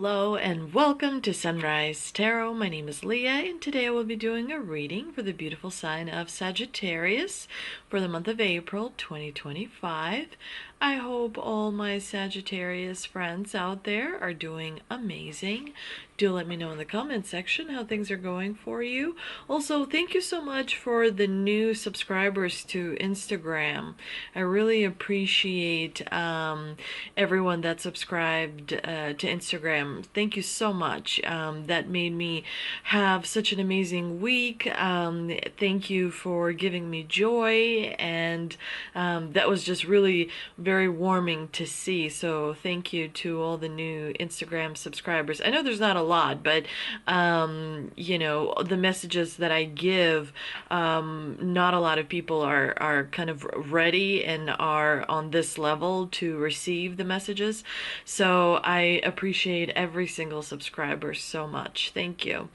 Hello and welcome to Sunrise Tarot. My name is Leah and today I will be doing a reading for the beautiful sign of Sagittarius for the month of April 2025. I hope all my Sagittarius friends out there are doing amazing. Do let me know in the comment section how things are going for you. Also, thank you so much for the new subscribers to Instagram. I really appreciate everyone that subscribed to Instagram. Thank you so much. That made me have such an amazing week. Thank you for giving me joy, and that was just really very warming to see. So thank you to all the new Instagram subscribers. I know there's not a lot, but you know, the messages that I give, not a lot of people are kind of ready and are on this level to receive the messages. So I appreciate every single subscriber so much. Thank you.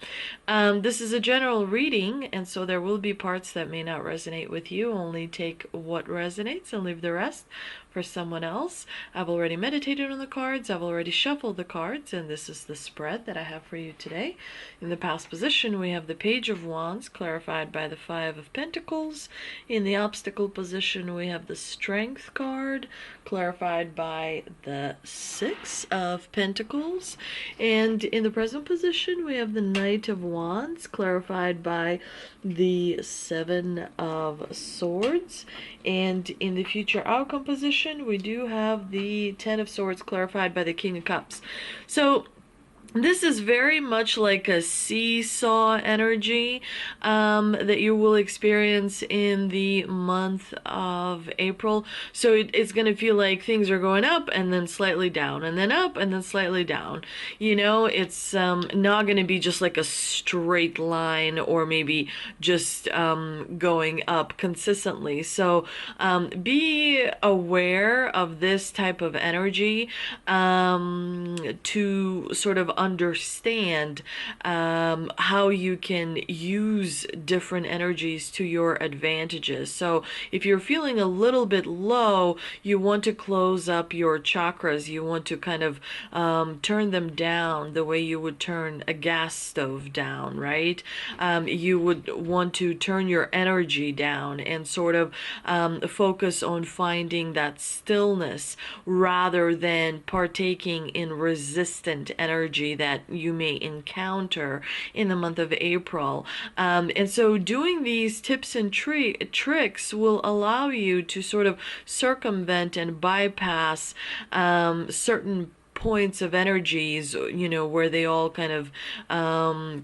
This is a general reading, and so there will be parts that may not resonate with you. Only take what resonates and leave the rest for someone else. I've already meditated on the cards. I've already shuffled the cards, and this is the spread that I have for you today. In the past position, we have the Page of Wands, clarified by the Five of Pentacles. In the obstacle position, we have the Strength card, clarified by the Six of Pentacles. And in the present position, we have the Knight of Wands, clarified by the Seven of Swords. And in the future outcome position, we do have the Ten of Swords, clarified by the King of Cups. So this is very much like a seesaw energy that you will experience in the month of April. So it's going to feel like things are going up and then slightly down, and then up and then slightly down. You know, it's not going to be just like a straight line, or maybe just going up consistently. So be aware of this type of energy to sort of understand how you can use different energies to your advantages. So if you're feeling a little bit low, you want to close up your chakras. You want to kind of turn them down the way you would turn a gas stove down, right? You would want to turn your energy down and sort of focus on finding that stillness rather than partaking in resistant energy that you may encounter in the month of April. And so doing these tips and tricks will allow you to sort of circumvent and bypass certain points of energies, you know, where they all kind of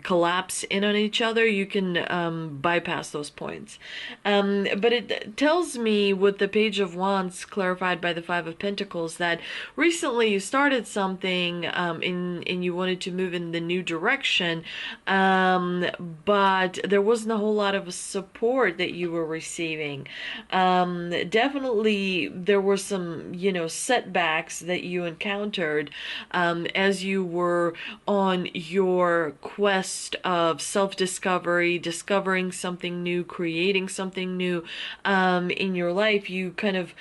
collapse in on each other. You can bypass those points. But it tells me with the Page of Wands, clarified by the Five of Pentacles, that recently you started something and you wanted to move in the new direction, but there wasn't a whole lot of support that you were receiving. Definitely there were some, you know, setbacks that you encountered as you were on your quest of self-discovery, discovering something new, creating something new in your life. You kind of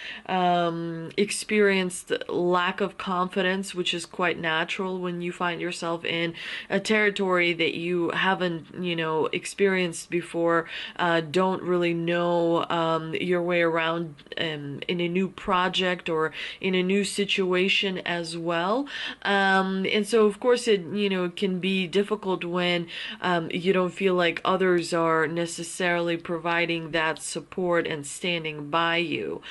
experienced lack of confidence, which is quite natural when you find yourself in a territory that you haven't, you know, experienced before, don't really know your way around in a new project or in a new situation as well. And so of course it, you know, can be difficult when you don't feel like others are necessarily providing that support and standing by you.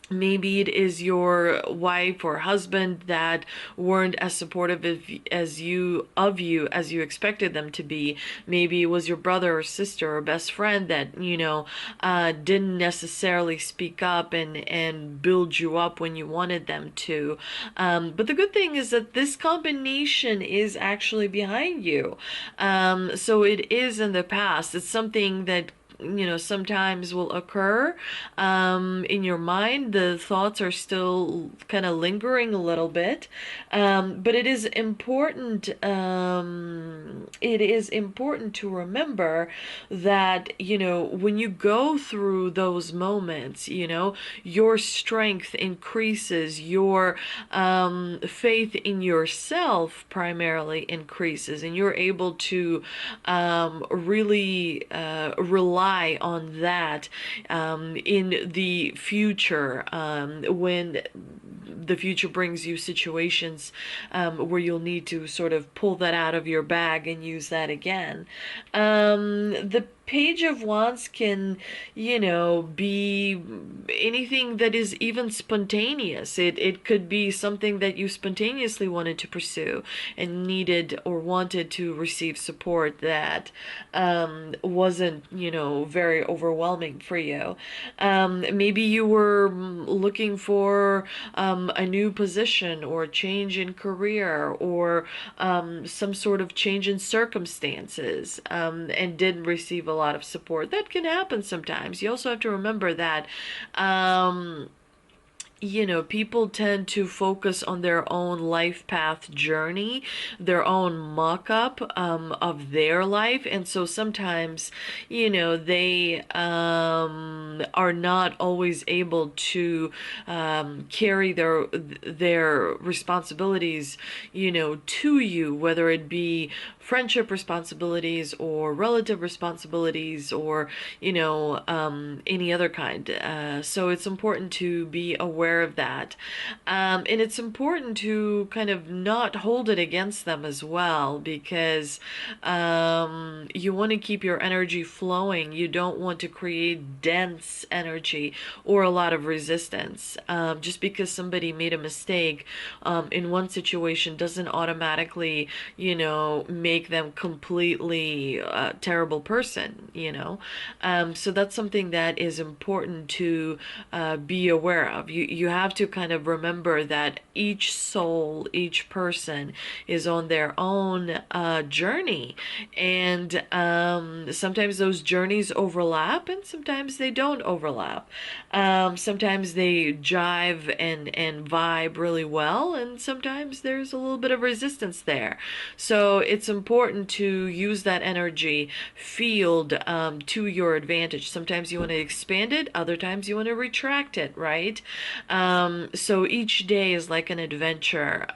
Maybe it is your wife or husband that weren't as supportive as you expected them to be. Maybe it was your brother or sister or best friend that, you know, didn't necessarily speak up and build you up when you wanted them to. But the good thing is that this combination is actually behind you. So it is in the past. It's something that sometimes will occur in your mind. The thoughts are still kind of lingering a little bit, but it is important to remember that, when you go through those moments, your strength increases, your faith in yourself primarily increases, and you're able to really rely on that in the future, when the future brings you situations where you'll need to sort of pull that out of your bag and use that again. The Page of Wands can, be anything that is even spontaneous. It could be something that you spontaneously wanted to pursue and needed or wanted to receive support that wasn't, very overwhelming for you. Maybe you were looking for a new position or change in career, or some sort of change in circumstances, and didn't receive a lot of support. That can happen sometimes. You also have to remember that people tend to focus on their own life path journey, their own mock up of their life. And so sometimes, they are not always able to carry their responsibilities, to you, whether it be friendship responsibilities or relative responsibilities, or any other kind. So it's important to be aware of that, and it's important to kind of not hold it against them as well, because you want to keep your energy flowing. You don't want to create dense energy or a lot of resistance. Just because somebody made a mistake in one situation doesn't automatically, make them completely terrible person, so that's something that is important to be aware of. You have to kind of remember that each soul, each person is on their own journey, and sometimes those journeys overlap and sometimes they don't overlap. Sometimes they jive and vibe really well, and sometimes there's a little bit of resistance there. So it's important to use that energy field to your advantage. Sometimes you want to expand it, other times you want to retract it, right? So each day is like an adventure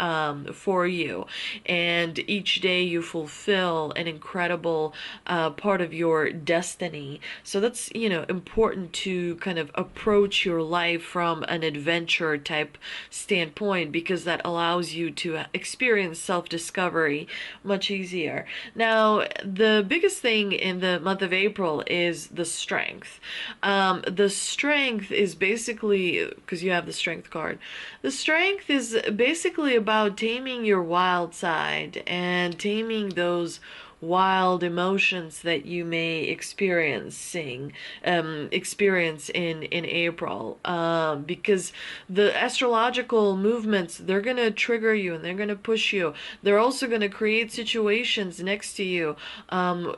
for you, and each day you fulfill an incredible part of your destiny. So that's, important to kind of approach your life from an adventure type standpoint, because that allows you to experience self-discovery much easier. Now, the biggest thing in the month of April is the strength. The strength is basically, because you have the strength card, the strength is basically about taming your wild side and taming those wild emotions that you may experience in April, because the astrological movements, they're gonna trigger you and they're gonna push you. They're also gonna create situations next to you,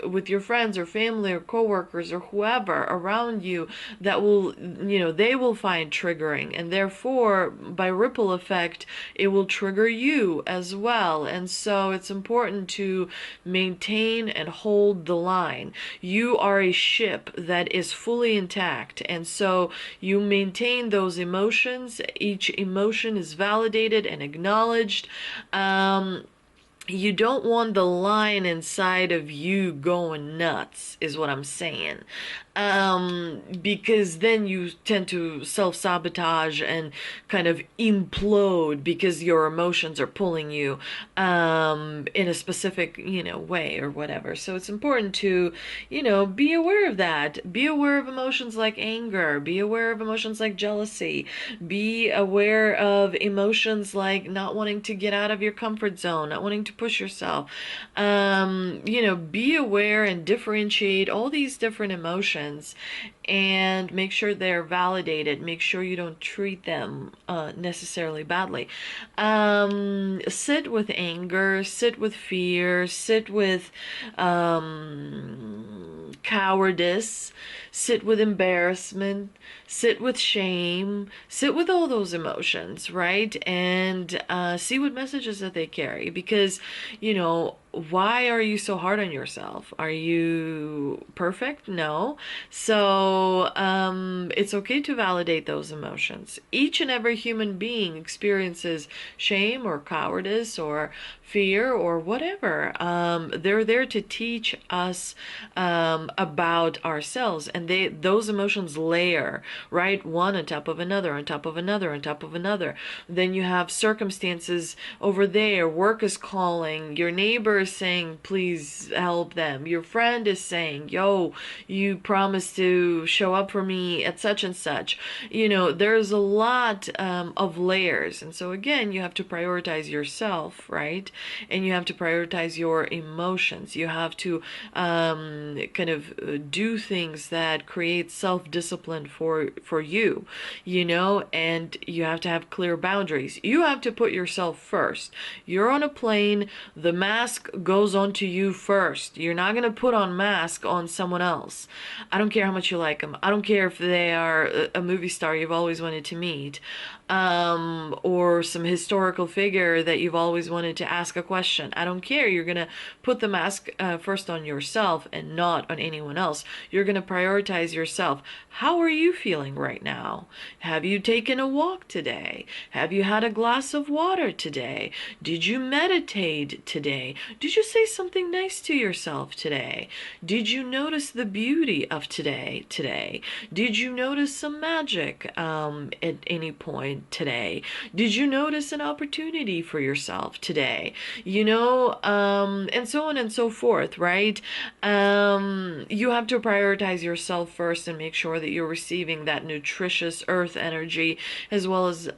with your friends or family or coworkers or whoever around you, that will, they will find triggering, and therefore by ripple effect it will trigger you as well. And so it's important to maintain and hold the line. You are a ship that is fully intact, and so you maintain those emotions. Each emotion is validated and acknowledged. You don't want the lion inside of you going nuts, is what I'm saying. Because then you tend to self-sabotage and kind of implode because your emotions are pulling you in a specific, way or whatever. So it's important to, be aware of that. Be aware of emotions like anger. Be aware of emotions like jealousy. Be aware of emotions like not wanting to get out of your comfort zone, not wanting to to push yourself. Be aware and differentiate all these different emotions and make sure they're validated. Make sure you don't treat them necessarily badly. Sit with anger, sit with fear, sit with cowardice, sit with embarrassment, sit with shame, sit with all those emotions, right? And see what messages that they carry. Because, why are you so hard on yourself? Are you perfect? No. So it's okay to validate those emotions. Each and every human being experiences shame or cowardice or fear or whatever. They're there to teach us about ourselves, and those emotions layer, right? One on top of another, on top of another, on top of another. Then you have circumstances over there. Work is calling. Your neighbor is saying, please help them. Your friend is saying, yo, you promised to show up for me at such and such. There's a lot of layers. And so again, you have to prioritize yourself, right? And you have to prioritize your emotions. You have to kind of do things that create self-discipline for you, and you have to have clear boundaries. You have to put yourself first. You're on a plane, the mask goes on to you first. You're not going to put on mask on someone else. I don't care how much you like them. I don't care if they are a movie star you've always wanted to meet, or some historical figure that you've always wanted to ask a question. I don't care. You're going to put the mask first on yourself and not on anyone else. You're going to prioritize yourself. How are you feeling right now? Have you taken a walk today? Have you had a glass of water today? Did you meditate today? Did you say something nice to yourself today? Did you notice the beauty of today? Did you notice some magic at any point today? Did you notice an opportunity for yourself today? And so on and so forth, right? You have to prioritize yourself first and make sure that you're receiving that nutritious earth energy as well as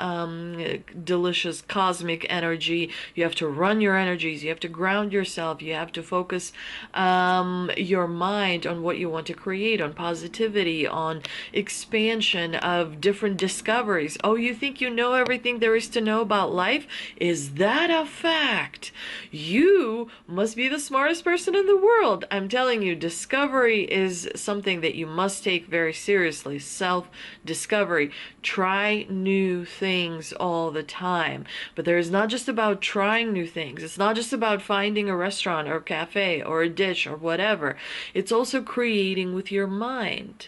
delicious cosmic energy. You have to run your energies. You have to ground yourself. You have to focus your mind on what you want to create, on positivity, on expansion of different discoveries. Oh, you think you know everything there is to know about life? Is that a fact? You must be the smartest person in the world. I'm telling you, discovery is something that you must take very seriously. Self-discovery. Try new things all the time. But there is not just about trying new things. It's not just about finding a restaurant or cafe or a dish or whatever. It's also creating with your mind.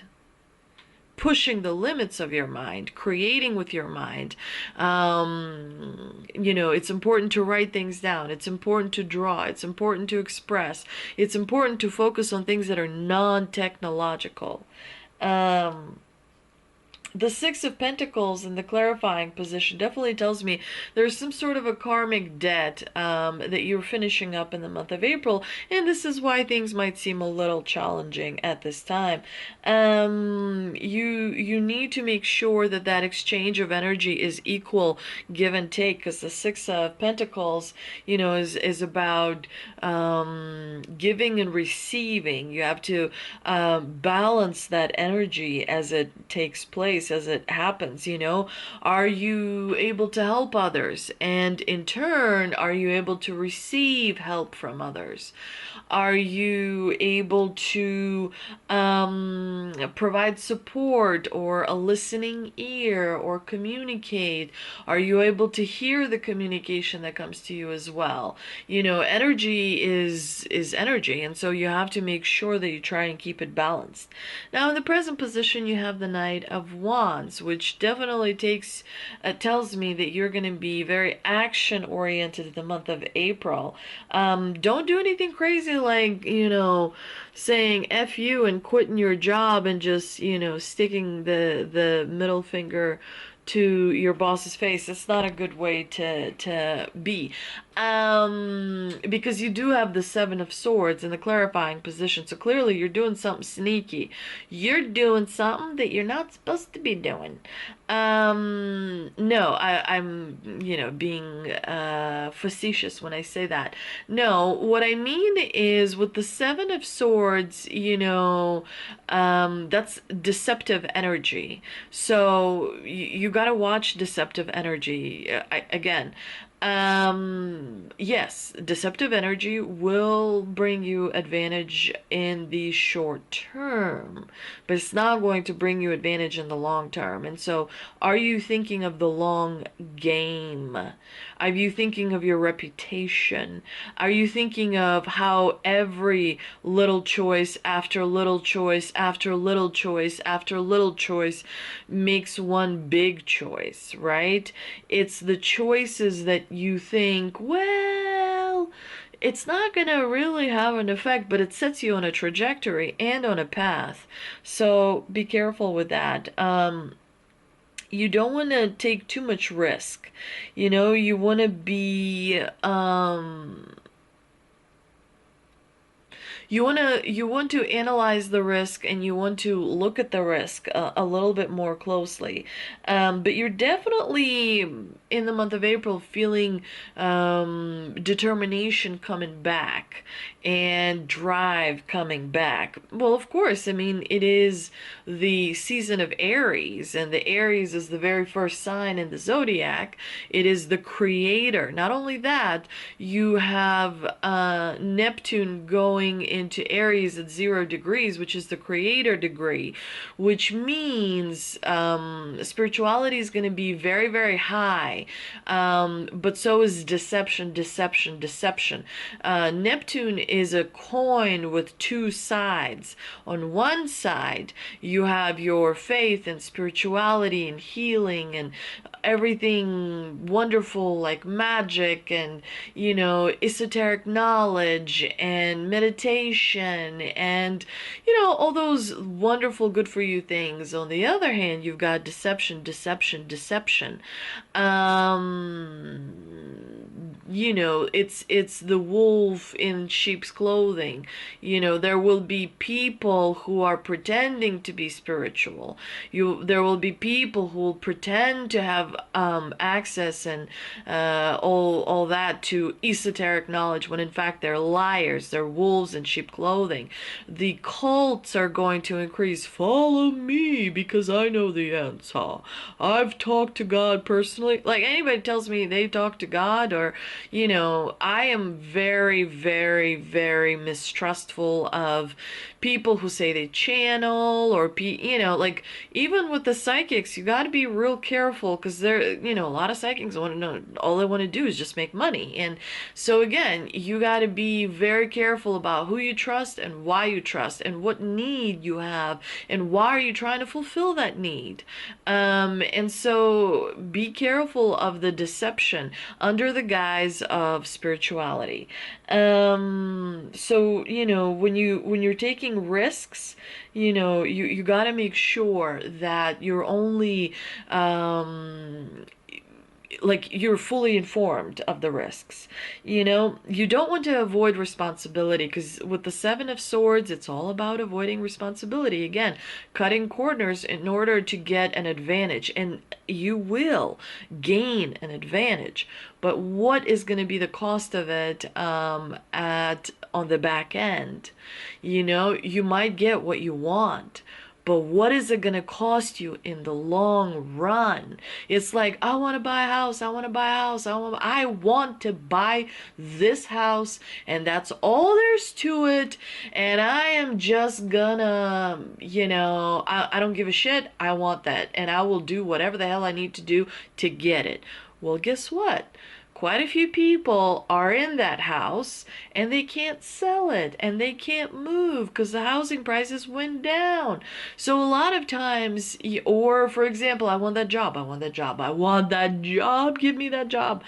Pushing the limits of your mind, creating with your mind. It's important to write things down. It's important to draw. It's important to express. It's important to focus on things that are non-technological. The Six of Pentacles in the clarifying position definitely tells me there's some sort of a karmic debt that you're finishing up in the month of April, and this is why things might seem a little challenging at this time. You need to make sure that that exchange of energy is equal, give and take, because the Six of Pentacles, is about giving and receiving. You have to balance that energy as it takes place, as it happens. Are you able to help others, and in turn are you able to receive help from others? Are you able to provide support or a listening ear or communicate? Are you able to hear the communication that comes to you as well? Energy is energy, and so you have to make sure that you try and keep it balanced. Now in the present position you have the Knight of Wands, which definitely tells me that you're going to be very action oriented in the month of April. Don't do anything crazy like, saying F you and quitting your job and just, sticking the middle finger to your boss's face. It's not a good way to be. Because you do have the Seven of Swords in the clarifying position. So clearly you're doing something sneaky. You're doing something that you're not supposed to be doing. No, I'm, being facetious when I say that. No, what I mean is with the Seven of Swords, that's deceptive energy. So you got to watch deceptive energy. Again, yes, deceptive energy will bring you advantage in the short term, but it's not going to bring you advantage in the long term. And so, are you thinking of the long game? Are you thinking of your reputation? Are you thinking of how every little choice after little choice after little choice after little choice makes one big choice, right? It's the choices that you think, well, it's not going to really have an effect, but it sets you on a trajectory and on a path. So be careful with that. You don't want to take too much risk. You want to be you want to analyze the risk, and you want to look at the risk a little bit more closely. But you're definitely in the month of April feeling determination coming back and drive coming back. Well, of course, I mean, it is the season of Aries, and the Aries is the very first sign in the zodiac. It is the creator. Not only that, you have Neptune going into Aries at 0 degrees, which is the creator degree, which means spirituality is going to be very, very high. But so is deception, deception, deception. Neptune is a coin with two sides. On one side, you have your faith and spirituality and healing and everything wonderful like magic and, esoteric knowledge and meditation and, all those wonderful good for you things. On the other hand, you've got deception, deception, deception. It's the wolf in sheep's clothing. There will be people who are pretending to be spiritual. There will be people who will pretend to have access and all that to esoteric knowledge, when in fact they're liars. They're wolves in sheep clothing. The cults are going to increase. Follow me because I know the answer. I've talked to God personally. Like, anybody tells me they talk to God, or I am very, very, very mistrustful of people who say they channel, or like, even with the psychics, you got to be real careful, because they're, a lot of psychics want to know, all they want to do is just make money. And so again, you got to be very careful about who you trust and why you trust and what need you have and why are you trying to fulfill that need. And so be careful of the deception under the guise of spirituality. So when you're taking risks, you got to make sure that you're only like you're fully informed of the risks. You don't want to avoid responsibility, because with the Seven of Swords, it's all about avoiding responsibility. Again, cutting corners in order to get an advantage, and you will gain an advantage. But what is going to be the cost of it on the back end? You might get what you want, but what is it going to cost you in the long run? It's like, I want to buy a house, I want to buy a house, I want to buy this house, and that's all there's to it, and I am just gonna, I don't give a shit, I want that, and I will do whatever the hell I need to do to get it. Well, guess what? quite a few people are in that house and they can't sell it and they can't move because the housing prices went down. So a lot of times, or for example, I want that job, I want that job, I want that job, give me that job,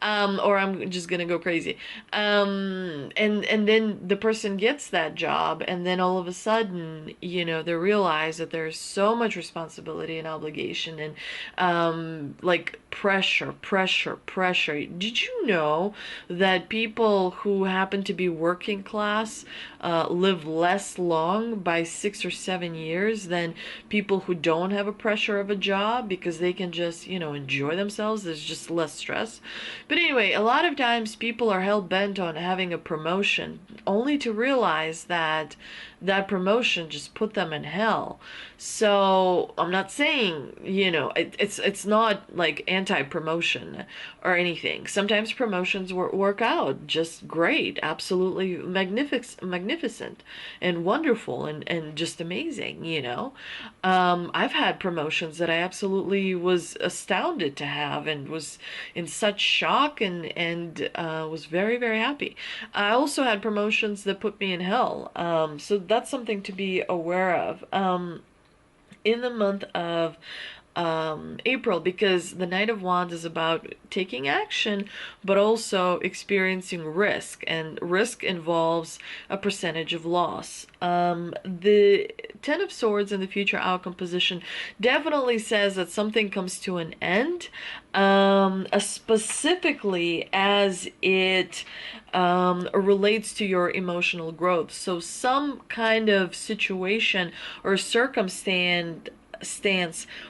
or I'm just gonna go crazy. And then the person gets that job, and then all of a sudden, they realize that there's so much responsibility and obligation and like pressure, pressure, pressure. Did you know that people who happen to be working class live less long by 6 or 7 years than people who don't have a pressure of a job because they can just, enjoy themselves? There's just less stress. But anyway, a lot of times people are hell bent on having a promotion only to realize that that promotion just put them in hell. So I'm not saying, it's not like anti-promotion or anything. Sometimes promotions work out just great, absolutely magnificent and wonderful and just amazing. I've had promotions that I absolutely was astounded to have and was in such shock and was very, very happy. I also had promotions that put me in hell. So that's something to be aware of. In the month of April, because the Knight of Wands is about taking action, but also experiencing risk, and risk involves a percentage of loss. The Ten of Swords in the future outcome position definitely says that something comes to an end, specifically as it relates to your emotional growth. So some kind of situation or circumstance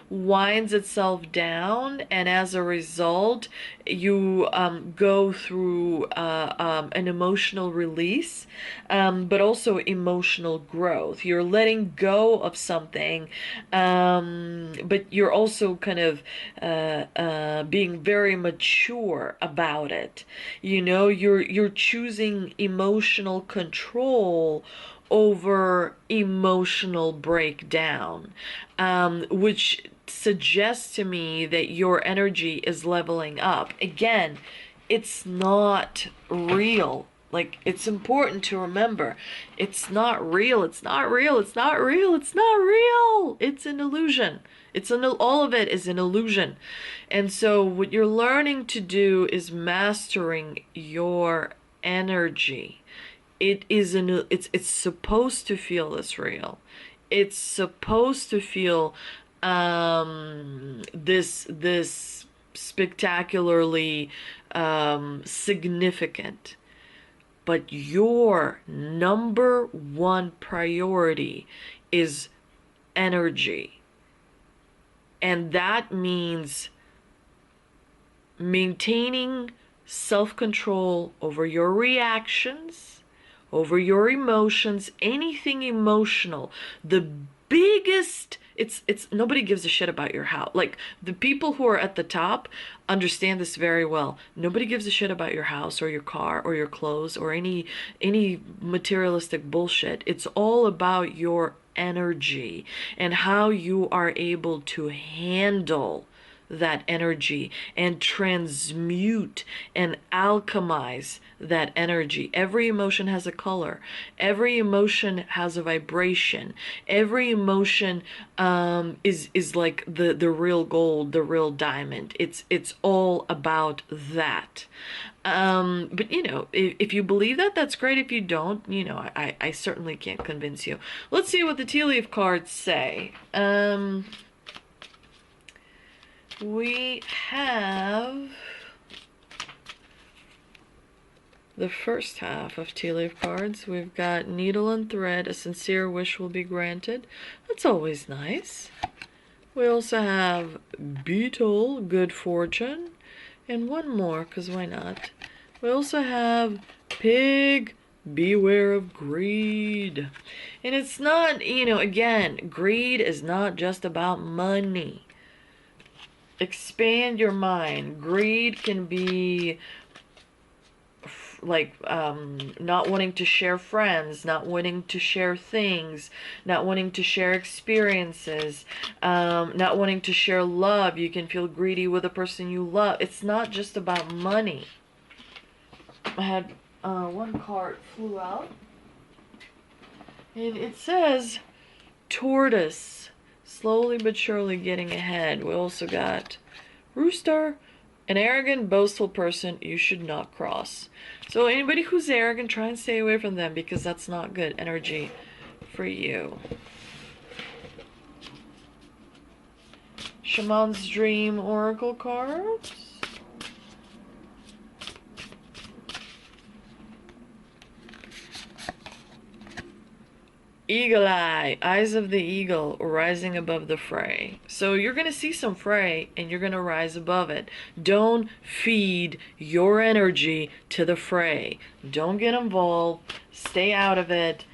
winds itself down, and as a result you go through an emotional release, but also emotional growth. You're letting go of something, but you're also kind of being very mature about it. You're choosing emotional control over emotional breakdown, which suggests to me that your energy is leveling up. Again, it's not real. Like, it's important to remember, it's not real, it's not real, it's not real, it's not real. It's an illusion. All of it is an illusion. And so what you're learning to do is mastering your energy. It's supposed to feel this real. It's supposed to feel this spectacularly significant. But your number one priority is energy. And that means maintaining self-control over your reactions, over your emotions, anything emotional. The biggest, it's nobody gives a shit about your house. Like, the people who are at the top understand this very well. Nobody gives a shit about your house or your car or your clothes or any materialistic bullshit. It's all about your energy and how you are able to handle that energy and transmute and alchemize that energy. Every emotion has a color. Every emotion has a vibration. Every emotion is like the real gold, the real diamond. It's all about that. But if you believe that, that's great. If you don't, I certainly can't convince you. Let's see what the tea leaf cards say. We have the first half of tea leaf cards. We've got needle and thread, a sincere wish will be granted. That's always nice. We also have beetle, good fortune, and one more, because why not? We also have pig, beware of greed. And it's not, again, greed is not just about money. Expand your mind. Greed can be like not wanting to share friends, not wanting to share things, not wanting to share experiences, not wanting to share love. You can feel greedy with a person you love. It's not just about money. I had one card flew out, and it says tortoise, slowly but surely getting ahead. We also got rooster, an arrogant, boastful person you should not cross. So anybody who's arrogant, try and stay away from them, because that's not good energy for you. Shaman's Dream Oracle cards. Eagle Eye, Eyes of the Eagle, rising above the fray. So you're going to see some fray and you're going to rise above it. Don't feed your energy to the fray. Don't get involved. Stay out of it.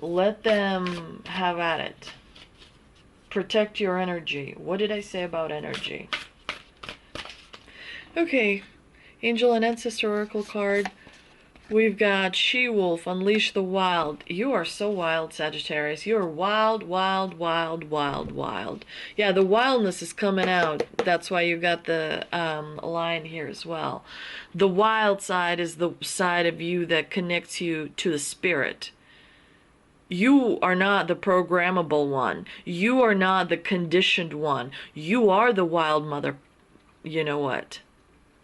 Let them have at it. Protect your energy. What did I say about energy? Okay, Angel and Ancestor Oracle card. We've got She-Wolf, Unleash the Wild. You are so wild, Sagittarius. You are wild, wild, wild, wild, wild. Yeah, the wildness is coming out. That's why you got the line here as well. The wild side is the side of you that connects you to the spirit. You are not the programmable one. You are not the conditioned one. You are the wild mother. You know what?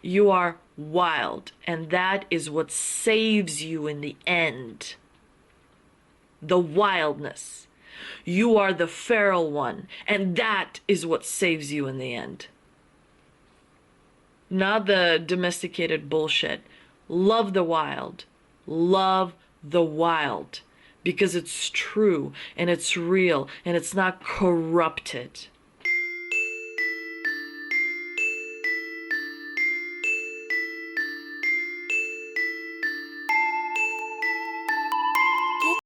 You are wild, and that is what saves you in the end. The wildness. You are the feral one, and that is what saves you in the end. Not the domesticated bullshit. Love the wild. Love the wild. Because it's true, and it's real, and it's not corrupted.